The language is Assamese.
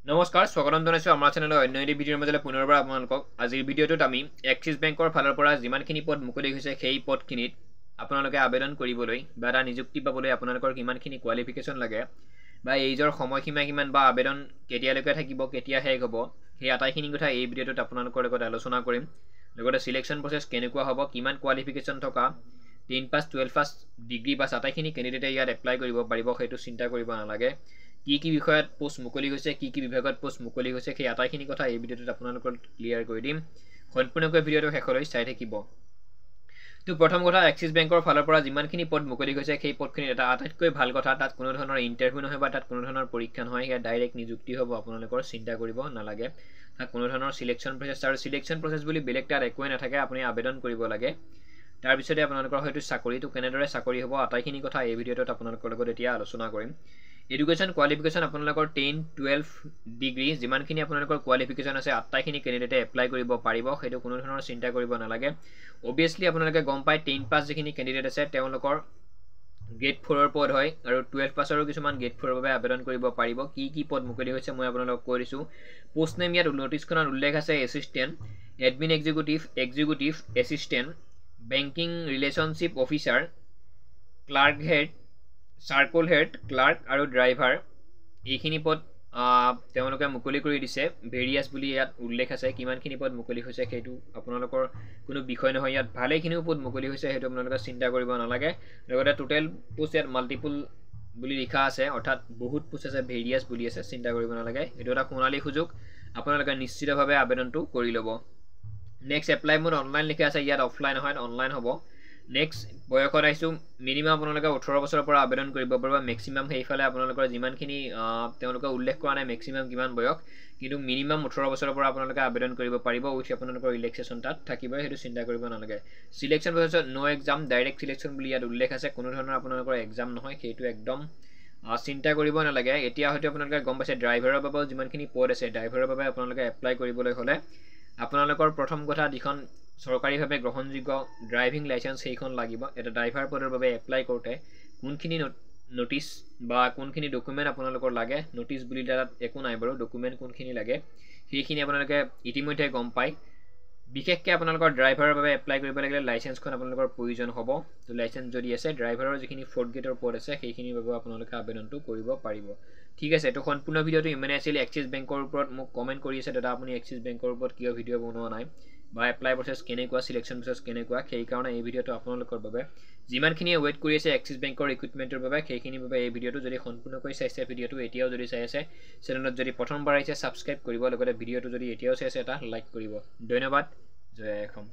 নমস্কাৰ স্বাগতম জনাইছো আমাৰ চেনেলৰ অন্য এটি ভিডিঅ'ৰ মাজলৈ পুনৰবাৰ আপোনালোকক আজিৰ ভিডিঅ'টোত আমি এক্সিছ বেংকৰ ফালৰ পৰা যিমানখিনি পদ মুকলি হৈছে সেই পদখিনিত আপোনালোকে আবেদন কৰিবলৈ বা এটা নিযুক্তি পাবলৈ আপোনালোকৰ কিমানখিনি কোৱালিফিকেশ্যন লাগে বা এইজৰ সময়সীমা কিমান বা আবেদন কেতিয়ালৈকে থাকিব কেতিয়া শেষ হ'ব সেই আটাইখিনি কথা এই ভিডিঅ'টোত আপোনালোকৰ লগত আলোচনা কৰিম লগতে সিলেকশ্যন প্ৰচেছ কেনেকুৱা হ'ব কিমান কোৱালিফিকেশ্যন থকা 10 পাছ 12 পাছ ডিগ্ৰী পাছ আটাইখিনি কেণ্ডিডেটে ইয়াত এপ্লাই কৰিব পাৰিব সেইটো চিন্তা কৰিব নালাগে কি বিষয়ত পোষ্ট মুকলি হৈছে কি বিভাগত পোষ্ট মুকলি হৈছে সেই আটাইখিনি কথা এই ভিডিঅ'টোত আপোনালোকৰ ক্লিয়াৰ কৰি দিম সম্পূৰ্ণকৈ ভিডিঅ'টো শেষলৈ চাই থাকিব তো প্ৰথম কথা এক্সিছ বেংকৰ ফালৰ পৰা যিমানখিনি পদ মুকলি হৈছে সেই পদখিনি এটা আটাইতকৈ ভাল কথা তাত কোনো ধৰণৰ ইণ্টাৰভিউ নহয় বা তাত কোনো ধৰণৰ পৰীক্ষা নহয় ইয়াত ডাইৰেক্ট নিযুক্তি হ'ব আপোনালোকৰ চিন্তা কৰিব নালাগে তাত কোনো ধৰণৰ সিলেকশ্যন প্ৰচেছ আৰু সিলেকশ্যন প্ৰচেছ বুলি বেলেগ তাত একোৱে নাথাকে আপুনি আবেদন কৰিব লাগে তাৰ পিছতে আপোনালোকৰ হয়তো চাকৰিটো কেনেদৰে চাকৰি হ'ব আটাইখিনি কথা এই ভিডিঅ'টোত আপোনালোকৰ লগত এতিয়া আলোচনা কৰিম এডুকেশ্যন কোৱালিফিকেশ্যন আপোনালোকৰ 10-12 ডিগ্ৰী যিমানখিনি আপোনালোকৰ কোৱালিফিকেশ্যন আছে আটাইখিনি কেণ্ডিডেটে এপ্লাই কৰিব পাৰিব সেইটো কোনো ধৰণৰ চিন্তা কৰিব নালাগে অবভিয়াছলি আপোনালোকে গম পায় 10 পাছ যিখিনি কেণ্ডিডেট আছে তেওঁলোকৰ গ্ৰেড 4 পদ হয় আৰু 12 পাছৰো কিছুমান গ্ৰেড 4 বাবে আবেদন কৰিব পাৰিব কি পদ মুকলি হৈছে মই আপোনালোকক কৈ দিছোঁ পোষ্ট নেম ইয়াত নটিছখনত উল্লেখ আছে assistant admin executive assistant banking relationship officer clerk head circle head clerk আৰু ড্ৰাইভাৰ এইখিনি পদ তেওঁলোকে মুকলি কৰি দিছে ভেৰিয়াছ বুলি ইয়াত উল্লেখ আছে কিমানখিনি পদ মুকলি হৈছে সেইটো আপোনালোকৰ কোনো বিষয় নহয় ইয়াত ভালেখিনিও পদ মুকলি হৈছে সেইটো আপোনালোকে চিন্তা কৰিব নালাগে লগতে টোটেল পোষ্ট ইয়াত মাল্টিপুল বুলি লিখা আছে অৰ্থাৎ বহুত পোষ্ট আছে ভেৰিয়াছ বুলি আছে চিন্তা কৰিব নালাগে এইটো এটা সোণালী সুযোগ আপোনালোকে নিশ্চিতভাৱে আবেদনটো কৰি ল'ব নেক্সট এপ্লাই মোড অনলাইন লিখা আছে ইয়াত অফলাইন নহয় অনলাইন হ'ব নেক্সট বয়সত আহিছোঁ মিনিমাম আপোনালোকে 18 বছৰৰ পৰা আবেদন কৰিব পাৰিব মেক্সিমাম সেইফালে আপোনালোকৰ যিমানখিনি তেওঁলোকে উল্লেখ কৰা নাই মেক্সিমাম কিমান বয়স কিন্তু মিনিমাম 18 বছৰৰ পৰা আপোনালোকে আবেদন কৰিব পাৰিব উইথ আপোনালোকৰ ইলেকশ্যন তাত থাকিব সেইটো চিন্তা কৰিব নালাগে সিলেকশ্যন প্ৰচেছত নো এক্সাম ডাইৰেক্ট সিলেকশ্যন বুলি ইয়াত উল্লেখ আছে কোনো ধৰণৰ আপোনালোকৰ এক্সাম নহয় সেইটো একদম চিন্তা কৰিব নালাগে এতিয়া হয়তো আপোনালোকে গম পাইছে ড্ৰাইভাৰৰ বাবেও যিমানখিনি পদ আছে ড্ৰাইভাৰৰ বাবে আপোনালোকে এপ্লাই কৰিবলৈ হ'লে আপোনালোকৰ প্ৰথম কথা যিখন চৰকাৰীভাৱে গ্ৰহণযোগ্য ড্ৰাইভিং লাইচেন্স সেইখন লাগিব এটা ড্ৰাইভাৰ পদৰ বাবে এপ্লাই কৰোঁতে কোনখিনি নটিছ বা কোনখিনি ডকুমেণ্ট আপোনালোকৰ লাগে নটিছ বুলি তাত একো নাই বাৰু ডকুমেণ্ট কোনখিনি লাগে সেইখিনি আপোনালোকে ইতিমধ্যে গম পায় বিশেষকৈ আপোনালোকৰ ড্ৰাইভাৰৰ বাবে এপ্লাই কৰিব লাগিলে লাইচেন্সখন আপোনালোকৰ প্ৰয়োজন হ'ব তো লাইচেন্স যদি আছে ড্ৰাইভাৰৰ যিখিনি 4th গ্ৰেডৰ পদ আছে সেইখিনিৰ বাবে আপোনালোকে আবেদনটো কৰিব পাৰিব ঠিক আছে এইটো সম্পূৰ্ণ ভিডিঅ'টো ইমানে আছিল এক্সিছ বেংকৰ ওপৰত মোক কমেণ্ট কৰি আছে দাদা আপুনি এক্সিছ বেংকৰ ওপৰত কিয় ভিডিঅ' বনোৱা নাই বা এপ্লাই প্ৰচেছ কেনেকুৱা সিলেকশ্যন প্ৰচেছ কেনেকুৱা সেইকাৰণে এই ভিডিঅ'টো আপোনালোকৰ বাবে যিমানখিনি ৱেইট কৰি আছে এক্সিছ বেংকৰ ৰিক্ৰুটমেণ্টৰ বাবে সেইখিনিৰ বাবে এই ভিডিঅ'টো যদি সম্পূৰ্ণকৈ চাইছে ভিডিঅ'টো এতিয়াও যদি চাই আছে চেনেলত যদি প্ৰথমবাৰ আহিছে ছাবস্ক্ৰাইব কৰিব লগতে ভিডিঅ'টো যদি এতিয়াও চাই আছে এটা লাইক কৰিব ধন্যবাদ জয় অসম